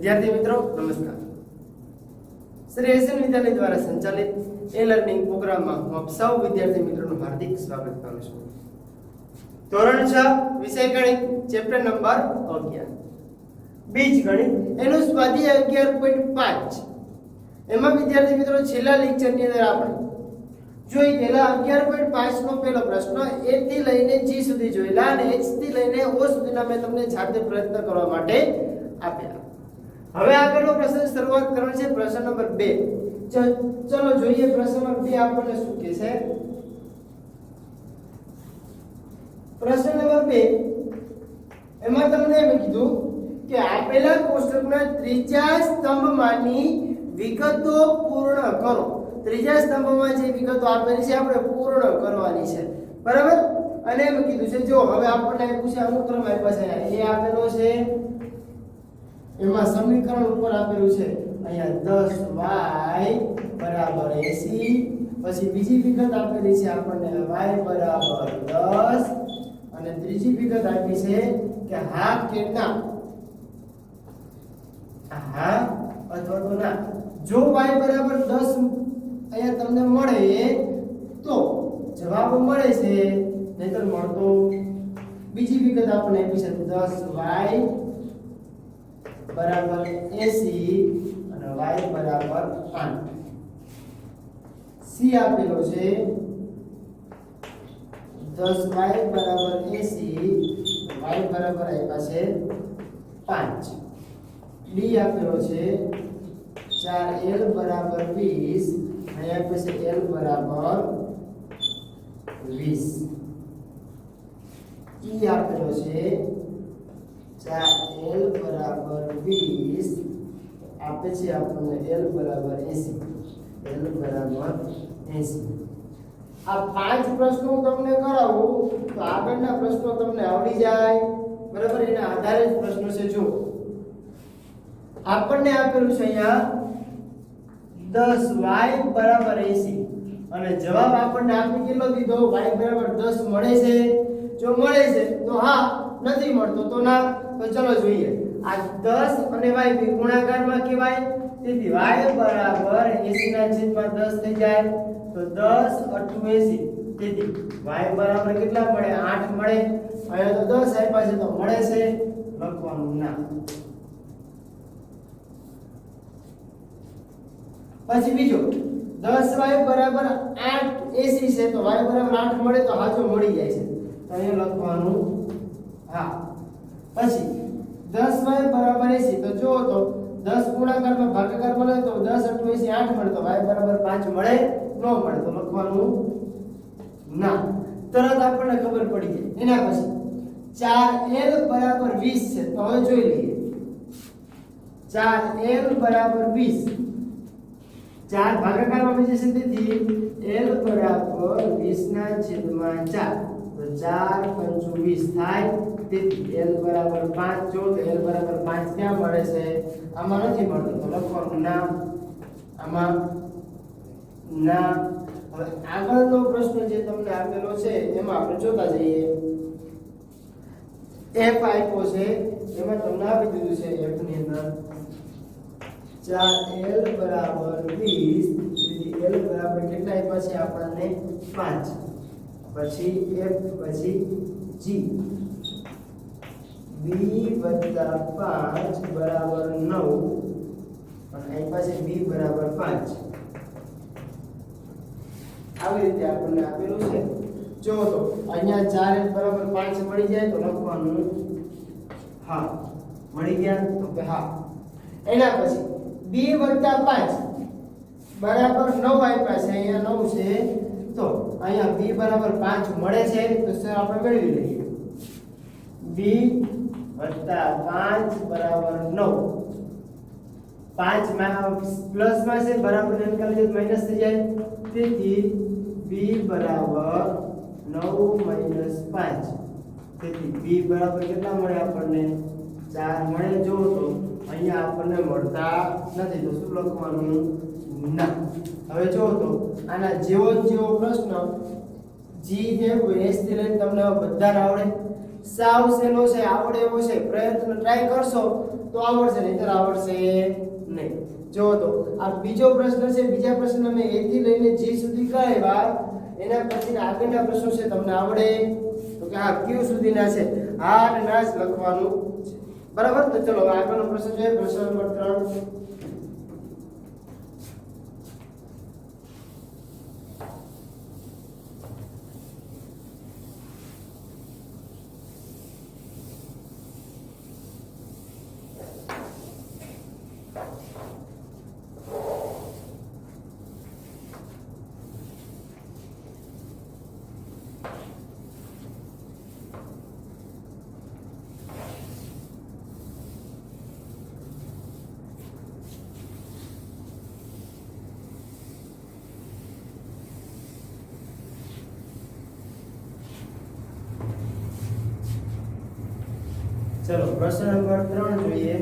વિદ્યાર્થી મિત્રો નમસ્કાર। શ્રી એસએન વિદ્યાલય દ્વારા સંચાલિત એ લર્નિંગ પ્રોગ્રામમાં હું આપ સૌ વિદ્યાર્થી મિત્રોનું હાર્દિક સ્વાગત કરું છું। ધોરણ 6 વિષય ગણિત ચેપ્ટર નંબર 11 બીજ ગણિત એનું સ્વાધ્યાય 11.5 એમાં વિદ્યાર્થી મિત્રો છેલ્લા લેક્ચરની અંદર આપણે જોઈ ગયેલા 11.5 નો પહેલો પ્રશ્ન a થી લઈને g સુધી જોયેલા અને h થી લઈને o સુધીના મેં તમને જાતે પ્રયત્ન કરવા માટે આપ્યા। હવે આગળનો પ્રશ્ન શરૂઆત કરવાનો છે પ્રશ્ન નંબર 2। ચલો જોઈએ પ્રશ્ન નંબર 2 આપણને શું કહે છે। પ્રશ્ન નંબર 2 એમાં તમને એમ કીધું કે આપેલા કોષ્ટકના ત્રીજા સ્તંભમાંની વિગતો પૂર્ણ કરો। ત્રીજા સ્તંભમાં જે વિગતો આપેલી છે આપણે પૂર્ણ કરવાની છે, બરાબર। અને એમ કીધું છે જો હવે આપણને આપ્યું છે અનુક્રમ આપ્યા છે, એ આપેલો છે એમાં સમીકરણ ઉપર આપેલું છે અહીંયા 10y બરાબર 80, પછી બીજી વિગત આપેલી છે આપણને y બરાબર 10 અને ત્રીજી વિગત આપી છે કે હા કે ના, હા અથવા તો ના। જો y બરાબર 10 અહીંયા તમને મળે તો જવાબ મળે છે, નહીતર મળતો। બીજી વિગત આપણને આપી છે 10y બરાબર 80 અને y બરાબર 8। c આપેલો છે 10y બરાબર 80, y બરાબર આપ્યા છે 5। d આપેલો છે 4l બરાબર 20 અહીંયા પછી l બરાબર 20। e આપેલો છે 4l બરાબર 20 આપે છે આપણને l બરાબર 80, l બરાબર 80। આ 5 પ્રશ્નો તમને કરાવું તો આગળના પ્રશ્નો તમને આવડી જાય, બરાબર। એના આધારે જ પ્રશ્નો છે। જો આપણને આપેલું છે અહીંયા 10y બરાબર 80 અને જવાબ આપણને આપી કેટલો દીધો y બરાબર 10 મળે છે। જો મળે છે તો હા, નથી મળતો તો ના। તો ચલો જોઈએ આ 10 અને y ગુણાકારમાં કહેવાય, તેથી y બરાબર 80 ના છેદમાં 10 થઈ જાય તો 10 * 80, તેથી y બરાબર કેટલા મળે 8 મળે। અહીંયા તો 10 આપ્યા છે તો મળે છે, લખવાનું ના। પછી બીજો 10y બરાબર 8 80 છે તો y બરાબર 8 મળે તો સાચો મળી જાય છે, તો અહીંયા લખવાનું હા। પછી 10y બરાબર 80 તો જો તો 10 ગુણાકારમાં ભાગાકાર મળે તો 10 * 80 8 મળે તો y બરાબર 5 મળે ન મળે તો લખવાનું ના। તરત આપણને ખબર પડી જાય। એના પછી 4l બરાબર 20 છે તો હવે જોઈ લઈએ 4l બરાબર 20, 4 ભાગાકારમાં આવી જશે તેથી l બરાબર 20 ના છેદમાં 4 તો 4 × 20 થાય, તેથી l બરાબર 5। જો તો l બરાબર 5 ક્યાં મળે છે? આમાં નથી મળતું તો લખવાનું ના, આમાં ના। હવે આગળનો પ્રશ્ન જે તમને આપેલો છે એમાં આપણે જોતા જઈએ। f આપ્યો છે એમાં તમને આપી દીધું છે f ની અંદર 4l બરાબર 20, તેથી l બરાબર કેટલા આપ્યા છે આપણને 5, પછી f પછી g b + 5 બરાબર 9 અને આપ્યા છે b બરાબર 5। આવી રીતે આપણને આપેલું છે। જો તો અહીંયા 4l બરાબર 5 મળી જાય તો લખવાનું હા, મળી ગયા તો કે હા। એના પછી b + 5 બરાબર 9 આપ્યા છે, અહીંયા 9 છે તો અહીંયા b બરાબર 5 મળે છે તો સર આપણે મેળવી લઈએ b + 5 બરાબર 9। 5 પ્લસમાં છે બરાબર નિકાલી તો માઈનસ થઈ જાય, તેથી b બરાબર 9 - 5, તેથી b બરાબર કેટલા મળે આપણને 4 મળે। જો તો અહીંયા આપણને મળતા નથી તો શું લખવાનું ના। હવે જો તો આના જેવો પ્રશ્ન g જેવું s થી લઈને તમને બધાને આવડે, સાવ સહેલો છે, આવડે એવો છે, પ્રયત્ન ટ્રાય કરશો તો આવડશે, નહીંતર આવડશે નહીં. જો તો આ બીજો પ્રશ્ન છે. બીજા પ્રશ્ન મેં A થી લઈને G સુધી કરાવ્યા. એના પછી આગળના પ્રશ્નો છે તમને આવડે તો કે હા Q સુધીના છે. હા અને ના જ લખવાનું છે. બરાબર. તો ચલો હવે આગળનો પ્રશ્ન છે પ્રશ્ન નંબર 3. चलो प्रश्न नंबर 3 જોઈએ.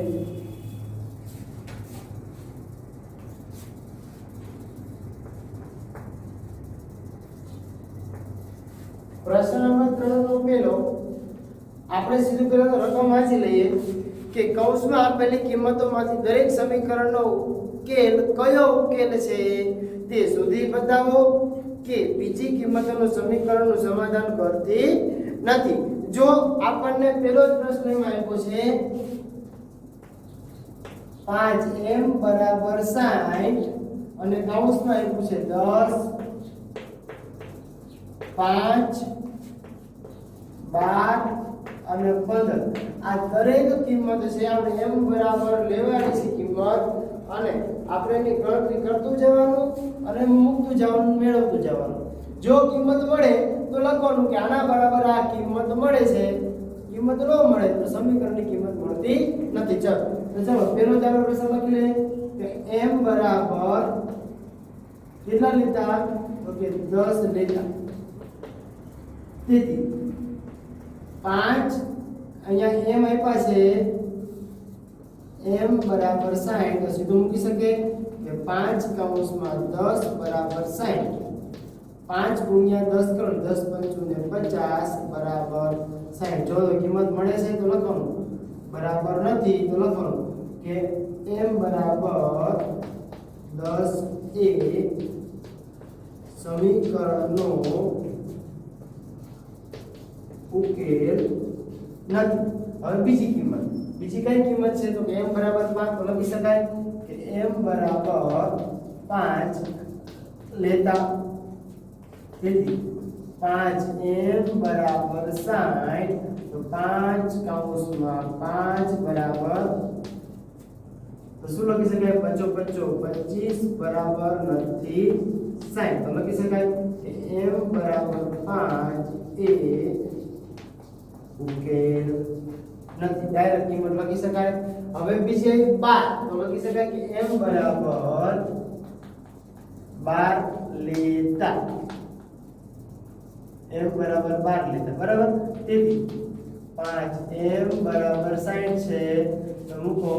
પ્રશ્ન નંબર 3 નો પહેલો આપણે સીધું પહેલા તો રકમ વાંચી લઈએ કે કૌંસમાં આપેલી કિંમતોમાંથી દરેક સમીકરણનો ઉકેલ કયો ઉકેલ છે તે શોધી બતાવો કે બીજી કિંમતોનું સમીકરણનું સમાધાન કરતી નથી. જો આપણને પહેલો જ પ્રશ્ન એમાં આપ્યો છે 5m બરાબર 60 અને કૌંસમાં આપ્યું છે 10 5 12 અને 15. આ દરેક કિંમત છે આપણે m બરાબર લેવાની છે કિંમત અને આપણે એની ગણતરી કરતું જવાનું અને મૂકતું જવાનું, મેળવતું જવાનું. જો કિંમત મળે તો લખવાનું કે આના બરાબર આ કિંમત મળે છે. કિંમત ન મળે તો સમીકરણની કિંમત મળતી નથી. તો ચલો પહેલો જ આપણે પ્રશ્ન લખી લઈએ કે m બરાબર કેટલા લીધા તો કે 10 લીધા. તેથી 5 અહીંયા m આપ્યા છે m બરાબર 60 તો સીધું મૂકી શકે કે 5 કૌંસમાં 10 બરાબર 60. 5 ગુણ્યા 10 કરો 10 પંચું ને 50 બરાબર 60. જો કિંમત મળે છે તો લખવાનું, બરાબર નથી તો લખવાનું કે m બરાબર 10 એ સમીકરણનો ઉકેલ નથી. હવે બીજી કઈ કિંમત છે તો કે m બરાબર 5 તો લખી શકાય કે m બરાબર 5 લેતા. તેથી 5m બરાબર 60 તો 5 કૌંસમાં 5 બરાબર તો શું લખી શકાય 5 25 બરાબર નથી 60 તો લખી શકાય કે m બરાબર 5 એ ઉકેલ નથી. ડાયરેક્ટ કિંમત લખી શકાય. હવે બીજી 12 તો લખી શકાય કે m બરાબર 12 લેતા. m બરાબર 12 લેતા. બરાબર. તેથી 5m બરાબર 60 છે તો મૂકો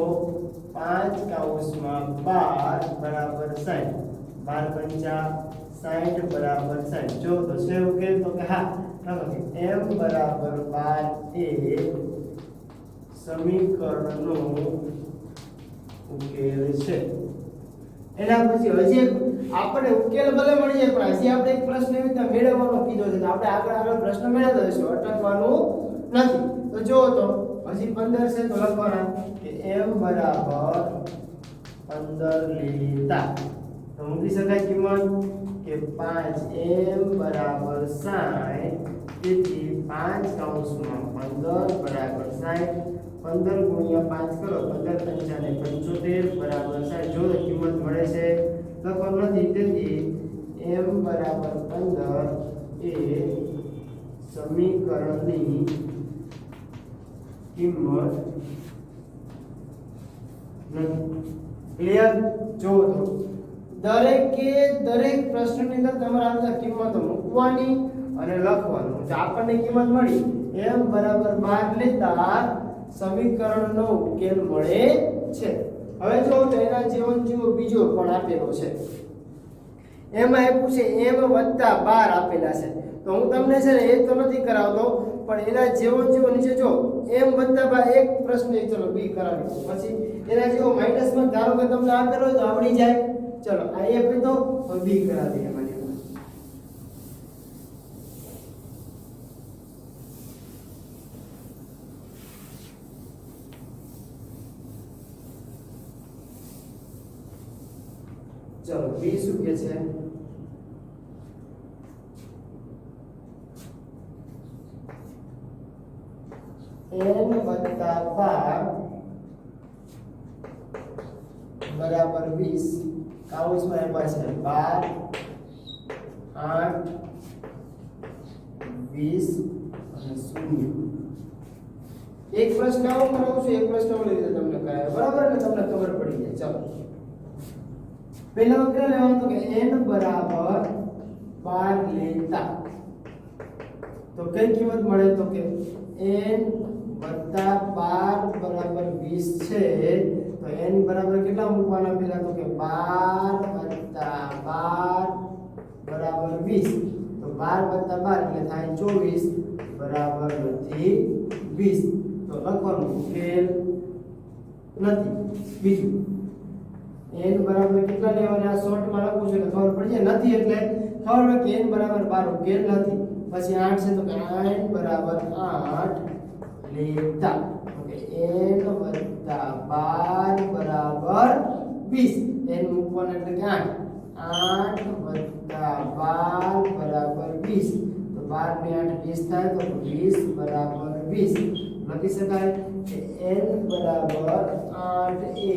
5 કૌંસમાં 12 બરાબર 60. 12 પંચા 60 બરાબર 60. જો તો છે ઉકેલ તો કે હા m બરાબર 12 એ સમીકરણનો ઉકેલ છે. એના પછી હજી આપણે ઉકેલ ભલે મળી જાય પણ હજી આપણે એક પ્રશ્ન એવી રીતે મેળવવાનો કીધો છે તો આપણે આગળ પ્રશ્ન મેળવતા જઈશું, અટકવાનું નથી. તો જો તો હજી 15 છે તો લખવાના કે m બરાબર 15 લેતા. તો મૂકી શકાય કિંમત કે 5m બરાબર 60. તેથી 5 કૌંસમાં 15 બરાબર 60. 15 ગુણ્યા 5 કરો 15 પંચા ને 75 બરાબર 60. જો કિંમત મળે છે લખવાનું નથી. તેથી m બરાબર 15 એ સમીકરણની કિંમત નથી. ક્લિયર? જો તો દરેક પ્રશ્નની અંદર તમારે આ કિંમતો મૂકવાની અને લખવાનું. જો આપણને કિંમત મળી m બરાબર 12 લેતા સમીકરણનો ઉકેલ મળે છે. હવે જો તો એના જેવો બીજો પણ આપેલો છે. એમાં આપ્યું છે m + 12 આપેલા છે. તો હું તમને છે ને એ તો નથી કરાવતો પણ એના જેવો નીચે જો m વત્તા એક પ્રશ્ન ચલો b કરાવી દો પછી એના જેવો માઈનસ માં ધારો કે તમને આપેલો હોય તો આવડી જાય ચલો આ a તો b કરાવી દઈએ મારી चलो b શું કે છે n વત્તા 12 બરાબર 20 કાઉન્સમાં એમાં છે 12 8 20 અને 0 એક પ્રશ્ન આવો કરાવું છું એક પ્રશ્ન ઓલી રીતે તમને કરાવે બરાબર ને તમને ખબર પડી જાય ચલો પહેલા વખતે લેવાનું તો કે n બરાબર 12 લેતા તો કઈ કિંમત મળે તો કે n વત્તા 12 બરાબર 20 છે તો n બરાબર કેટલા મૂકવાના પહેલા તો કે 12 વત્તા 12 બરાબર 20 તો 12 વત્તા 12 એટલે થાય 24 બરાબર નથી 20 તો લખવાનું ઉકેલ નથી બીજું n બરાબર કેટલા લેવાના આ શોર્ટ માં લખું છું એટલે ખબર પડી જાય નથી એટલે ખબર હોય કે n બરાબર 12 ઉકેલ નથી પછી 8 છે તો કે n બરાબર 8 લેતા તો કે n વત્તા 12 બરાબર 20 n મૂકવાનું એટલે કે 8 વત્તા 12 બરાબર 20 તો 12 ને 8 20 થાય તો 20 બરાબર 20 લખી શકાય કે n બરાબર 8 એ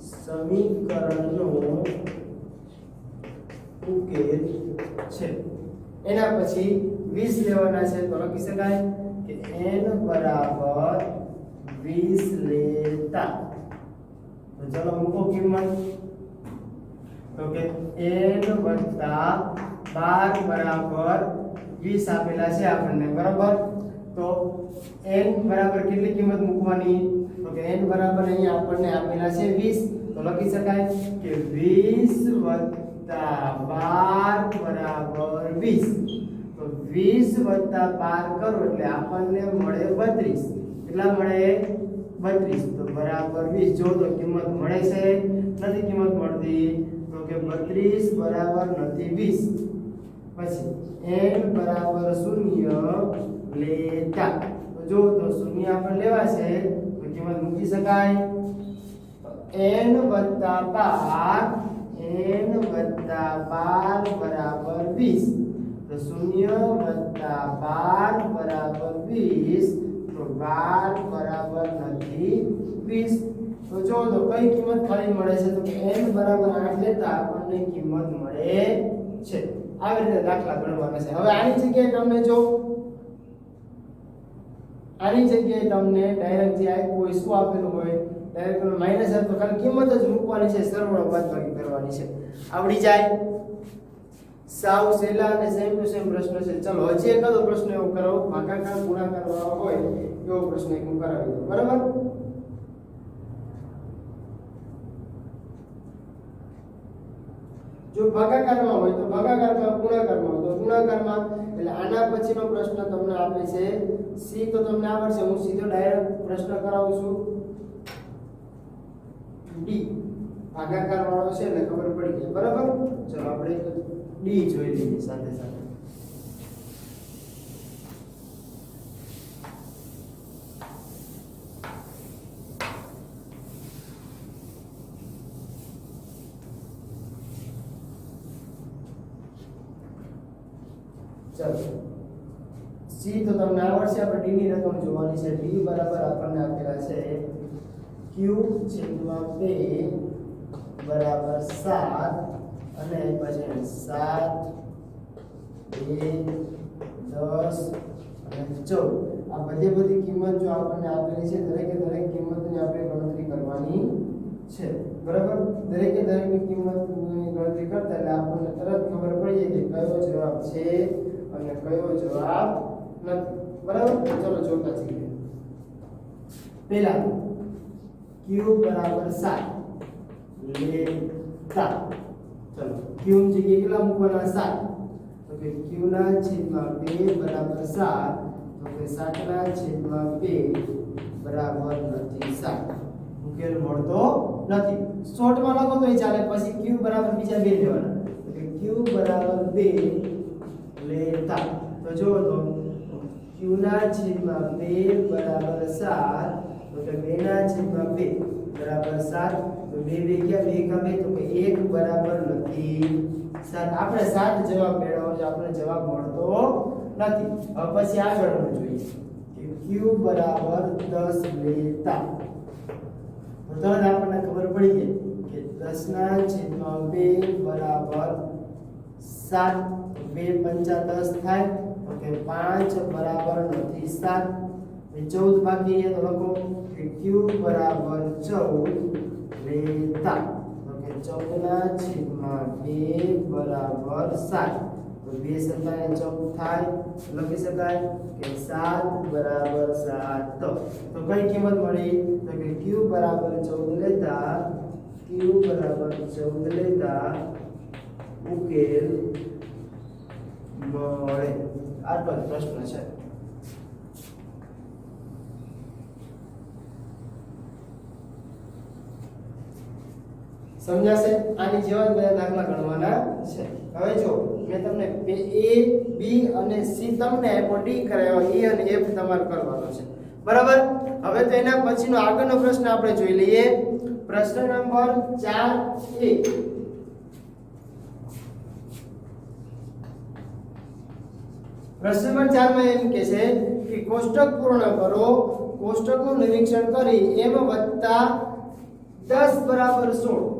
સમીકરણનો ઉકેલ છે એના પછી 20 લેવાના છે તો લખી શકાય કે n બરાબર 20 લેતા તો ચલો મૂકો કિંમત તો કે n વત્તા 12 બરાબર 20 આપેલા છે આપણને બરાબર તો n બરાબર કેટલી કિંમત મૂકવાની તો કે n બરાબર અહીંયા આપણને આપેલા છે 20 તો લખી શકાય કે 20 વત્તા 12 બરાબર 20 તો 20 વત્તા 12 કરો એટલે આપણને મળે 32 કેટલા મળે 32 તો બરાબર 20 જો તો કિંમત મળે છે નથી કિંમત મળતી તો કે 32 બરાબર નથી 20 પછી n બરાબર 0 લેતા તો જો તો 0 આપણે લેવા છે તો કિંમત મૂકી શકાય n વત્તા 12 n વત્તા 12 બરાબર 20 તો 0 વત્તા 12 બરાબર 20 તો 12 બરાબર નથી 20 તો જો તો કઈ કિંમત ખાલી મળે છે તો કે n બરાબર 8 લેતા આપણને કિંમત મળે છે આવી રીતે દાખલા ગણવાના છે હવે આની જગ્યાએ તમને જો આની જગ્યાએ તમને ડાયરેક્ટ જે આપ્યું હોય શું આપેલું હોય ડાયરેક્ટ તમે માઈનસ આપો ખાલી કિંમત જ મૂકવાની છે સરવાળો બાદબાકી કરવાની છે આવડી જાય સાવ સહેલા અને સેમ ટુ સેમ પ્રશ્ન છે ચલો હજી એકાદો પ્રશ્ન એવો કરો ભાગાકાર ગુણાકાર વાળો હોય એવો પ્રશ્ન એક હું કરાવી દઉં બરાબર જો ભાગાકારમાં હોય તો ભાગાકારમાં ગુણાકારમાં હોય તો ગુણાકારમાં એટલે આના પછીનો પ્રશ્ન તમને આપે છે સી તો તમને આવડશે હું સીધો ડાયરેક્ટ પ્રશ્ન કરાવું છું ડી ભાગાકાર વાળો છે એટલે ખબર પડી ગઈ બરાબર ચલો આપણે ડી જોઈ લઈએ સાથે સાથે चलो सी तो તમને આવડશે આપણે d ની રકમ જોવાની છે d બરાબર આપણને આપેલા છે q છેદમાં 2 બરાબર 7 અને પછી 7 2 10 અને 14 આ બધી કિંમત જો આપણને આપેલી છે દરેકે દરેક કિંમતની આપણે ગણતરી કરવાની છે બરાબર દરેકે દરેકની કિંમતની ગણતરી કરતા એટલે આપણને તરત ખબર પડી જાય કે કયો જવાબ છે અને કયો જવાબ નથી બરાબર ચલો જોતા જઈએ પહેલા q બરાબર 7 લેતા ચલો q ની જગ્યાએ કેટલા મૂકવાના 7 તો કે q ના છેદમાં 2 બરાબર 7 તો કે 7/2 બરાબર નથી 7. ઉકેલ મળતો નથી. શોર્ટમાં લખો તો ચાલે. પછી q બરાબર બીજા બે લેવાના. તો કે q બરાબર 2 લેતા. તો જો તો q ના છેદમાં 2 બરાબર 7. તો કે 2 ના છેદમાં 2 બરાબર 7. તો 2 2 ક્યાં 2 કા 2 તો કે 1 બરાબર નથી 7. આપણે 7 જવાબ મેળવવો છે. આપણે જવાબ મળતો નથી. હવે પછી આગળનું જોઈએ કે q બરાબર 10 લેતા. તો આપણને ખબર પડી ગઈ કે 10 ના છેદમાં 2 બરાબર 7. 2 પંચા 10 થાય. તો કે 5 બરાબર નથી 7. 14 બાકી છે તો લખો કે q બરાબર 14 લેતા. તો કે 14 ના છેદમાં 2 બરાબર 7. તો 2 સતાએ 14 થાય. લખી શકાય કે 7 બરાબર 7. તો કઈ કિંમત મળી? તો કે q બરાબર 14 લેતા. q બરાબર 14 લેતા ઉકેલ મળે. આટલો જ પ્રશ્ન છે. સમજાશે? આની જેવા બધા દાખલા ગણવાના છે. હવે જો મેં તમને a b અને c તમને આપ્યો, d કરાયો, e અને f તમારે કરવાનો છે. બરાબર? હવે તો એના પછીનો આગળનો પ્રશ્ન આપણે જોઈ લઈએ. પ્રશ્ન નંબર 4a. પ્રશ્ન નંબર 4 માં એમ કહે છે કે કોષ્ટક પૂર્ણ કરો. કોષ્ટકનું નિરીક્ષણ કરી m વત્તા 10 બરાબર 16.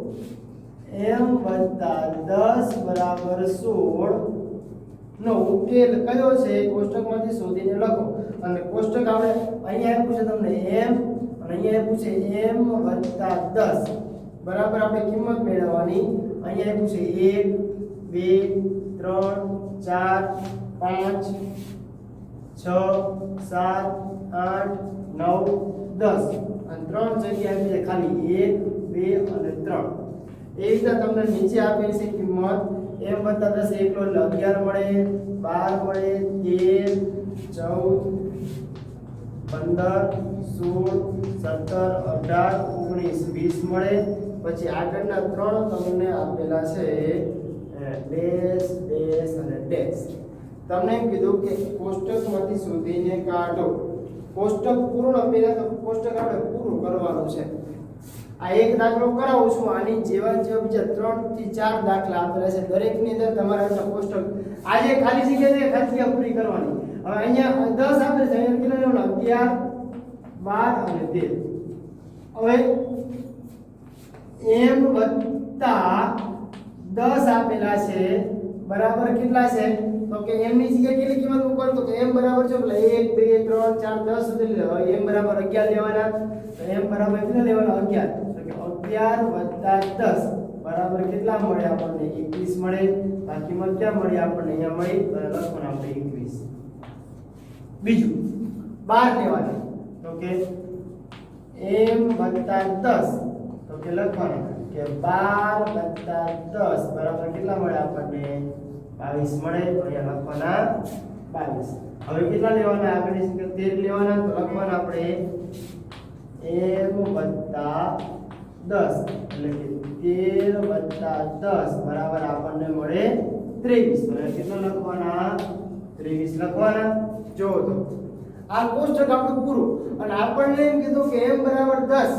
m વત્તા 10 બરાબર 16 નો ઉકેલ કયો છે કોષ્ટકમાંથી શોધીને લખો. અને કોષ્ટક આપણે અહીંયા આપ્યું છે તમને m અને અહીંયા આપ્યું છે m વત્તા 10 બરાબર આપણે કિંમત મેળવવાની. અહીંયા આપ્યું છે 1 2 3 4 5 6 7 8 9 10 અને 3 જગ્યા આપી છે ખાલી 1 2 અને 3. એ રીતે તમને નીચે આપેલી છે કિંમત m વત્તા 10 એકલો એટલે 11 મળે, 12 મળે, 13 14 15 16 17 18 19 20 મળે. પછી આગળના 3 તમને આપેલા છે ડેશ ડેશ અને ડેશ. તમને એમ કીધું કે કોષ્ટકમાંથી શોધીને કાઢો. કોષ્ટક પૂર્ણ, પહેલા તો કોષ્ટક આપણે પૂરું કરવાનું છે. આ એક દાખલો કરાવું છું. આની જેવા બીજા 3 થી 4 દાખલા આપેલા છે. દરેકની અંદર તમારે આ કોષ્ટક આજે ખાલી જગ્યા છે, ખાલી જગ્યા પૂરી કરવાની. હવે અહીંયા 10 આપેલ છે, અહીંયા કેટલા લેવાના? 11 12 અને 13. હવે m વત્તા 10 આપેલા છે બરાબર કેટલા છે? તો કે m ની જગ્યાએ કેટલી કિંમત મૂકવાની? તો કે m બરાબર છે એટલે 1 2 3 4 10 સુધી લેવા. m બરાબર 11 લેવાના. તો m બરાબર કેટલા લેવાના? 11. તો કે 11 + 10 બરાબર કેટલા મળે આપણને? 21 મળે. આ કિંમત ક્યાં મળી આપણને? અહીંયા મળી. તો લખવાનું આપણે 21. બીજું 12 લેવાની. તો કે m + 10 તો કે લખવાનું કે 12 + 10 બરાબર કેટલા મળે આપણને? 22 મળે. તો અહીંયા લખવાના 22. હવે કેટલા લેવાના? આગળની સંખ્યા 13 લેવાના. તો લખવાના આપણે m + 10 એટલે કે 13 + 10 બરાબર આપણને મળે 23. તો કેટલા લખવાના? 23 લખવાના. જો તો આ કોષ્ટક આપણું પૂરું. અને આપણને એમ કીધું કે m બરાબર 10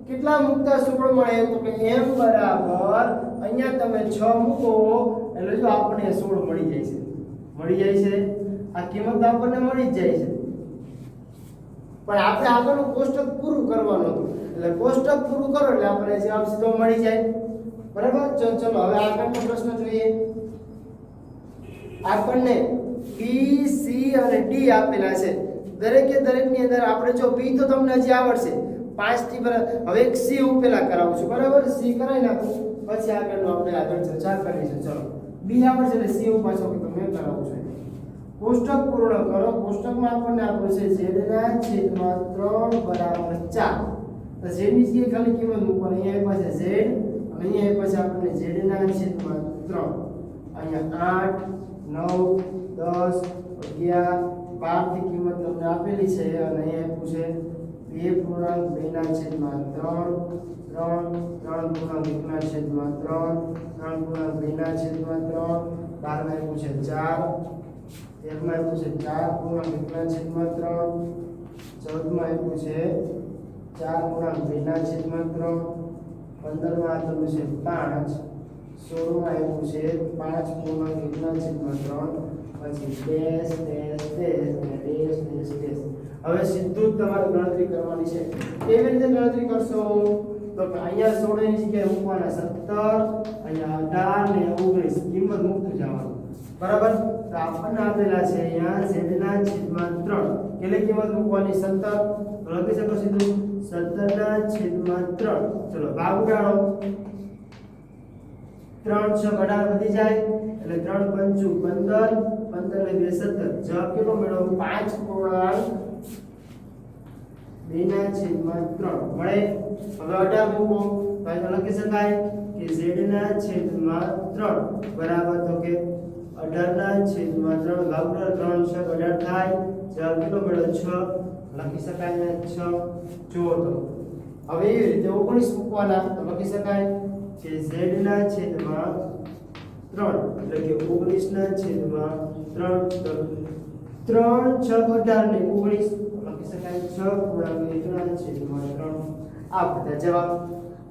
કેટલા મુકતા 16 મળે? તો કે m બરાબર અહીંયા તમે 6 મૂકો એટલે જો આપણને 16 મળી જાય છે. મળી જાય છે. આ કિંમત આપણને મળી જ જાય છે. પણ આપણે આગળનું કોષ્ટક પૂરું કરવાનું હતું. એટલે કોષ્ટક પૂરું કરો એટલે આપણે જવાબ સીધો મળી જાય. બરાબર? ચલો હવે આગળનો પ્રશ્ન જોઈએ. આપણને B C અને D આપેલા છે. દરેકની અંદર આપણે જો B તો તમને હજી આવડશે 5 થી બરાબર. હવે એક C પેલા કરાવું છું. બરાબર? C કરાવી નાખો પછી આગળનું આપણે આગળ ચર્ચા કરીશું. ચલો B આવડશે એટલે C પાછો તમે કરાવું છું. કોષ્ટક પૂર્ણ કરો. કોષ્ટકમાં આપણને આપ્યું છે z ના છેદમાં 3 બરાબર 4. તો z ની જગ્યાએ ખાલી કિંમત મૂકવાની. અહીંયા પાસે z અને અહીંયા પાસે આપણને z ના છેદમાં 3. અહીંયા 8 9 10 11 પારની કિંમત તમને આપેલી છે અને અહીં આપ્યું છે 2.2 ના છેદમાં 3 3.1 ના છેદમાં 3 3.2 ના છેદમાં 3 12 માં આપ્યું છે 4 13 માં આપ્યું છે 4.1 ના છેદમાં 3 14 માં આપ્યું છે 4.2 ના છેદમાં 3 15 માં આપેલું છે 5 16 માં આપ્યું છે 5.1 ના છેદમાં 3 પછી ડેશ ડેશ ડેશ અને ડેશ ડેશ ડેશ. હવે સીધું જ તમારે ગણતરી કરવાની છે. કેવી રીતે ગણતરી કરશો? તો કે અહીંયા 16 ની જગ્યાએ મૂકવાના 17, અહીંયા 18 ને 19 કિંમત મૂકતું જવાનું. બરાબર? તો આપણને આપેલા છે અહીંયા z ના છેદમાં 3. કેટલી કિંમત મૂકવાની? 17. તો લખી શકો સીધું 17 ના છેદમાં 3. ચલો ભાગ ઉડાડો. 3 6 18 વધી જાય એટલે 3 5 15 15 ને 2 17. જવાબ કેટલો મેળવો? 5.2 ના છેદમાં 3 મળે. હવે 18 મૂકો તો અહીં લખી શકાય કે z ના છેદમાં 3 બરાબર તો કે 18 ના છેદમાં 3 ભાગ્યા 3 6 18 થાય. જવાબ કેટલો મેળવો? 6. લખી શકાય 6. જુઓ તો હવે એવી રીતે 19 મૂકવાના તો લખી શકાય કે z ના છેદમાં 3 એટલે કે 19 ના છેદમાં 3 3 6 18 ને 19 લખી શકાય 6.1 ના છેદમાં 3. આ બધા જવાબ.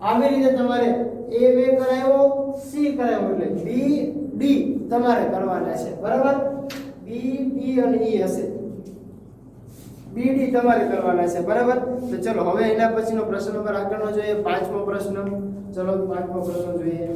આવી રીતે તમારે a બે કરાયો c કરાયો એટલે b d તમારે કરવાના છે. બરાબર? b d અને e હશે. b d તમારે કરવાના છે. બરાબર? તો ચલો હવે એના પછીનો પ્રશ્ન નંબર આગળનો જોઈએ. 5મો પ્રશ્ન. ચલો 5મો પ્રશ્ન જોઈએ.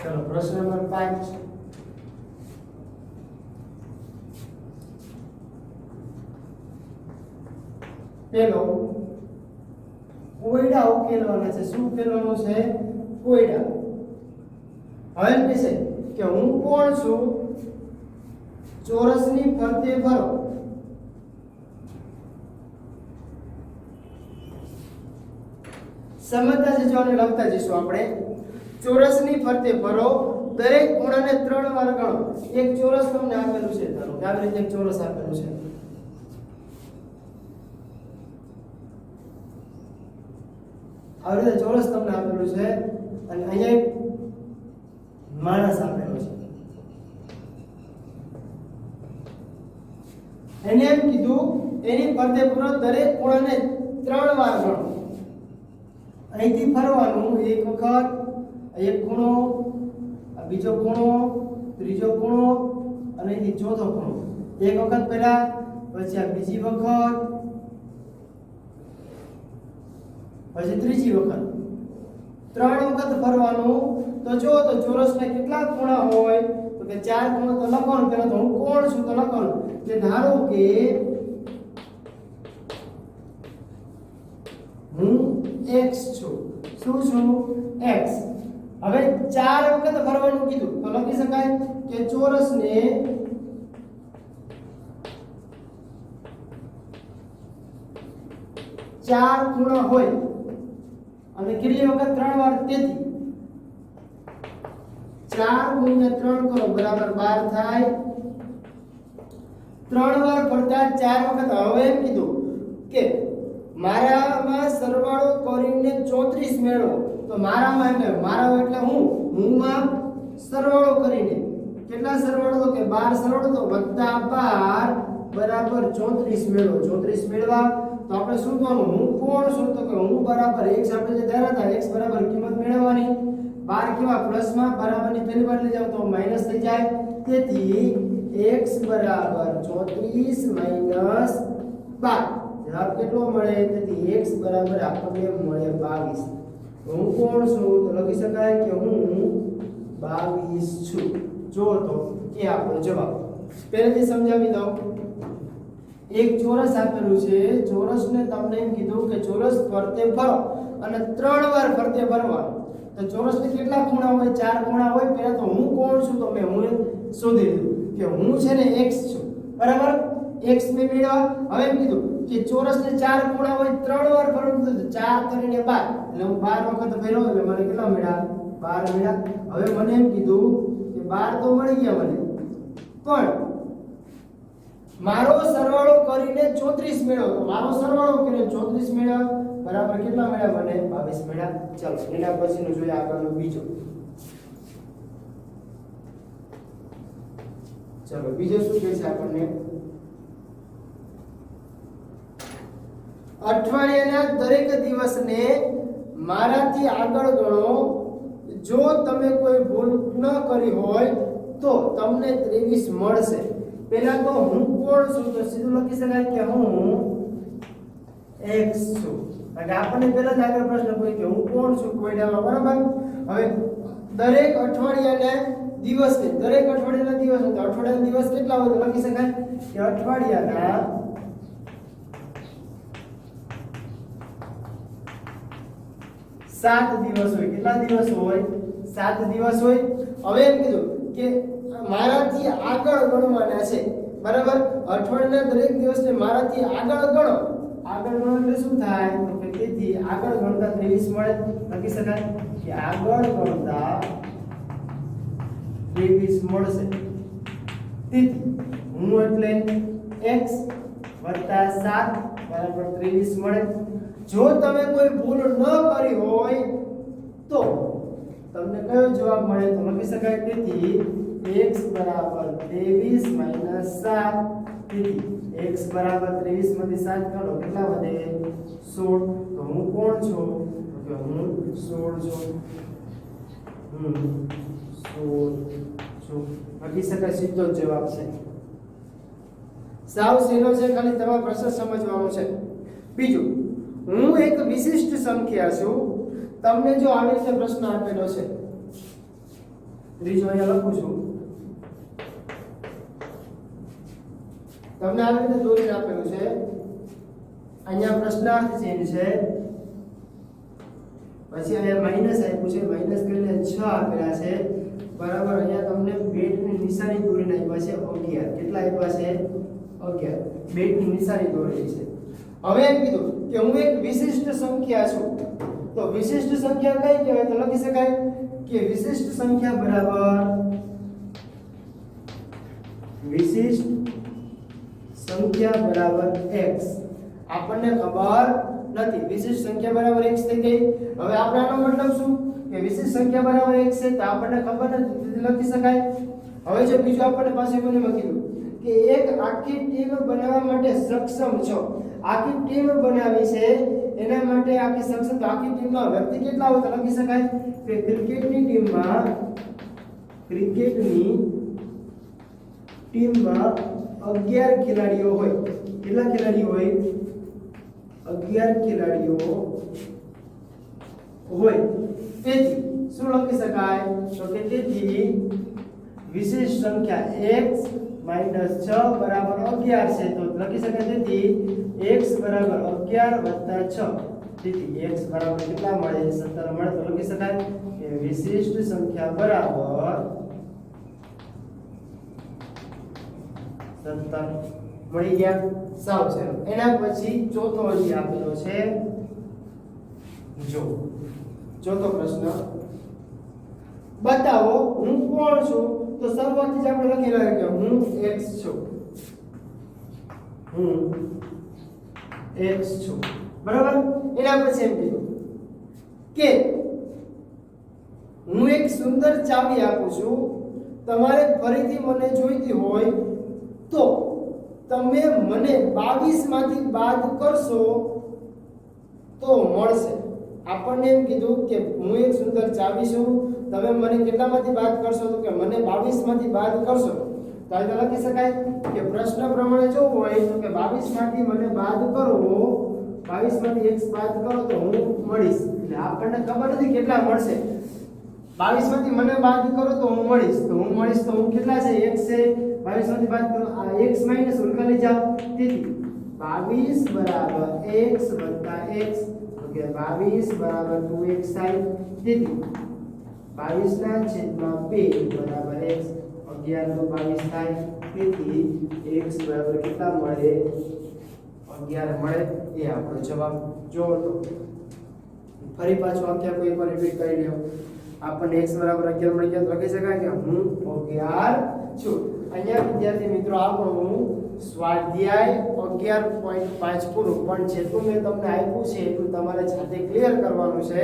ચલો પ્રશ્ન નંબર 5. પેલો કોયડા ઉકેલવાના છે. શું ઉકેલવાનું છે? કોયડા. હવે એમ કહે કે હું કોણ છું? ચોરસની ફરતે ફરો. સમજતા જજો અને લખતા જઈશું આપણે. ચોરસની ફરતે ફરો, દરેક ખૂણાને 3 વાર ગણો. એક ચોરસ તમને આપેલું છે. ધારો કે આવી રીતે એક ચોરસ આપેલું છે. આવી રીતે ચોરસ તમને આપેલું છે અને અહીંયા એક માણસ આપેલો છે. એને એમ કીધું એની ફરતે ફરો, દરેક ખૂણાને 3 વાર ગણો. અહીંથી ફરવાનું એક વખત, એક ખૂણો, બીજો ખૂણો, ત્રીજો ખૂણો અને અહીંથી ચોથો ખૂણો. એક વખત પહેલા, પછી આ બીજી વખત, પછી ત્રીજી વખત. 3 વખત ફરવાનું. તો જો તો ચોરસના કેટલા ખૂણા હોય? તો કે 4 ખૂણા. તો લખવાનું પહેલા તો હું કોણ છું તો લખવાનું કે ધારો કે હું x છું. શું છું? x. હવે 4 વખત ફરવાનું કીધું તો લખી શકાય કે ચોરસને 4 ખૂણા હોય અને કેટલી વખત 3 વાર, તેથી 4 ગુણ્યા 3 કરો બરાબર 12 થાય. 3 વાર ફરતા 4 વખત. હવે એમ કીધું કે મારામાં સરવાળો કરીને 34 મેળવો. તો મારામાં એટલે હુંમાં સરવાળો કરીને કેટલા સરવાળો, તો કે 12 સરવાળો, તો વત્તા 12 બરાબર 34 મેળવો. 34 મેળવા તો આપણે શું કરવાનું, હું કોણ છું, તો કે હું બરાબર x આપણે જે ધાર્યા હતા, x બરાબર કિંમત મેળવવાની. 12 કેવા પ્લસમાં બરાબરની પહેલી વાર લઈ જાવ તો માઈનસ થઈ જાય. તેથી x બરાબર 34 માઈનસ 12 જવાબ કેટલો મળે? તેથી x બરાબર આપણને મળે 22. હું કોણ છું, તો લખી શકાય કે હું 22 છું. જો તો કે આપણો જવાબ પહેલેથી સમજાવી દઉં. એક ચોરસ આપેલું છે, ચોરસને તમને એમ કીધું કે ચોરસ ફરતે ફરો અને 3 વાર ફરતે ફરવાનું. તો ચોરસને કેટલા ખૂણા હોય? 4 ખૂણા હોય. પહેલા તો હું કોણ છું, તો હું શોધી લીધું કે હું છે ને x છું, બરાબર. x મે મેળવા. હવે એમ કીધું કે ચોરસને 4 ખૂણા હોય, 3 વાર ફરવું, તો 4 કરીને 12, એટલે હું 12 વખત ફેરવો એટલે મને કેટલા મળ્યા? 12 મળ્યા. હવે મને એમ કીધું કે 12 તો મળી ગયા મને, પણ મારો સરવાળો કરીને 34 મેળવો. તો મારો સરવાળો કરીને 34 મેળવ્યા બરાબર કેટલા મળ્યા મને? 22 મળ્યા. ચાલો એના પછીનું જોઈએ આગળનું બીજું. ચાલો બીજું શું કહે છે આપણને? અઠવાડિયાના દરેક દિવસને મારાથી આગળ ગણો. જો તમે કોઈ ભૂલ ન કરી હોય તો તમને 23 મળશે. પહેલા તો હું કોણ છું, તો સીધું લખી શકાય કે હું x છું. એટલે આપણને પહેલા જ આગળ પ્રશ્ન પૂછ્યો કે હું કોણ છું કોયડામાં, બરાબર. હવે દરેક અઠવાડિયાના દિવસને, દરેક અઠવાડિયાના દિવસ, તો અઠવાડિયાના દિવસ કેટલા હોય, તો લખી શકાય કે અઠવાડિયાના 7 દિવસ હોય. કેટલા દિવસ હોય? 7 દિવસ હોય. હવે એમ કીધું કે મારાથી આગળ ગણવાના છે, બરાબર. અઠવાડિયાના દરેક દિવસને મારાથી આગળ ગણો. આગળ ગણો એટલે શું થાય, તો કે તેથી આગળ ગણતા 23 મળે. લખી શકાય કે આગળ ગણતા 23 મળશે. તેથી હું એટલે x વત્તા 7 બરાબર 23 મળે. જો તમે કોઈ ભૂલ ન કરી હોય તો તમને કયો જવાબ મળે, તો લખી શકાય તેથી x બરાબર 23 માઈનસ 7. તેથી x બરાબર 23 માંથી 7 કાઢો કેટલા વધે? 16. તો હું કોણ છું, તો કે હું 16 છું. હું 16 છું. લખી શકાય, સીધો જ જવાબ છે. સાવ સહેલો છે, ખાલી તમારે પ્રશ્ન સમજવાનો છે. બીજું, હું એક વિશિષ્ટ સંખ્યા છું. તમને જો આવી રીતે પ્રશ્ન આપેલો છે, ત્રીજો અહીંયા લખું છું, તમને આવી રીતે દોરીને આપેલું છે. અહીંયા પ્રશ્નાર્થ ચિહ્ન છે, પછી અહીંયા માઈનસ આપ્યું છે, માઈનસ કરીને 6 આપેલા છે, બરાબર. અહીંયા તમને બેટની નિશાની દોરીને આપ્યા છે 11. કેટલા આપ્યા છે? 11. બેટની નિશાની દોરેલી છે. હવે એમ કીધું કે હું એક વિશિષ્ટ સંખ્યા છું. તો વિશિષ્ટ સંખ્યા કઈ કહેવાય, તો લખી શકાય કે વિશિષ્ટ સંખ્યા બરાબર વિશિષ્ટ સંખ્યા બરાબર x. આપણને ખબર નથી, વિશિષ્ટ સંખ્યા બરાબર x થઈ ગઈ. હવે આપણે આનો મતલબ શું કે વિશિષ્ટ સંખ્યા બરાબર x છે, તો આપણને ખબર નથી, લખી શકાય. હવે જો બીજું આપણને પાસે કોને કીધું કે એક આખી ટીમ બનાવવા માટે સક્ષમ છો. આખી ટીમ બનાવી છે એના માટે આખી સક્ષમ, તો આખી ટીમમાં વ્યક્તિ કેટલા હોય, તો લખી શકાય કે ક્રિકેટની ટીમમાં 11 ખેલાડીઓ હોય. કેટલા ખેલાડીઓ હોય? 11 ખેલાડીઓ હોય. તેથી શું લખી શકાય, તો કે તેથી વિશેષ સંખ્યા x માઈનસ 6 બરાબર 11 છે. તો લખી શકાય તેથી x બરાબર 11 વત્તા 6. તેથી x બરાબર કેટલા મળે? 17 મળે. તો લખી શકાય કે વિશિષ્ટ સંખ્યા બરાબર 17. મળી ગયા સાવ સરળ. એના પછી ચોથો હજી આપેલો છે, જો ચોથો પ્રશ્ન, બતાવો હું કોણ છું. તો શરૂઆતથી જ આપણે લખી રહ્યા કે હું x છું, હું x છું, બરાબર. એના પછી એમ કીધું કે હું એક સુંદર ચાવી આપું છું, તમારે ફરીથી મને જોઈતી હોય તો તમે મને 22 માંથી બાદ કરશો તો મળશે. આપણને એમ કીધું કે હું એક સુંદર ચાવી છું, તમે મને કેટલામાંથી બાદ કરશો તો કે મને 22 માંથી બાદ કરશો. તો આ લખી શકાય કે પ્રશ્ન પ્રમાણે જોવું હોય તો કે 22 માંથી મને બાદ કરો, 22 માંથી x બાદ કરો તો હું મળીશ. એટલે આપણને ખબર નથી કેટલા મળશે. 22 માંથી મને બાદ કરો તો હું મળીશ, તો હું કેટલા છે, x છે. 22 માંથી બાદ કરો, આ x માઈનસ ઉલટાવી જાવ, તેથી 22 બરાબર x વત્તા x, ઓકે 22 બરાબર 2x થાય, તેથી 22 ના છેદમાં 2 બરાબર x, 11 નો 22 થાય, તેથી x બરાબર કેટલા મળે, 11 મળે. એ આપણો જવાબ. જો તો ફરી પાછું આખ્યા કોઈ એકવાર રિપીટ કરી લ્યો. આપણને x બરાબર 11 મળી ગયા તો લખી શકાય કે હું 11 છું. અહીંયા વિદ્યાર્થી મિત્રો આપણું સ્વાધ્યાય 11.5 પૂરું. પણ જેટલું મેં તમને આપ્યું છે એટલું તમારે જાતે ક્લિયર કરવાનું છે,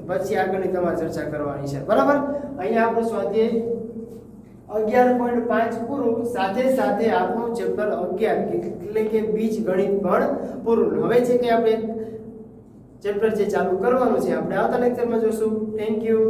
પછી આગળની તમારે ચર્ચા કરવાની છે, બરાબર. અહીંયા આપણું સ્વાધ્યાય 11.5 પૂરું, સાથે સાથે આપણું ચેપ્ટર 11 એટલે કે બીજ ગણિત પણ પૂરું. હવે છે કે આપણે ચેપ્ટર જે ચાલુ કરવાનું છે આપણે આવતા લેક્ચરમાં જોશું. Thank you.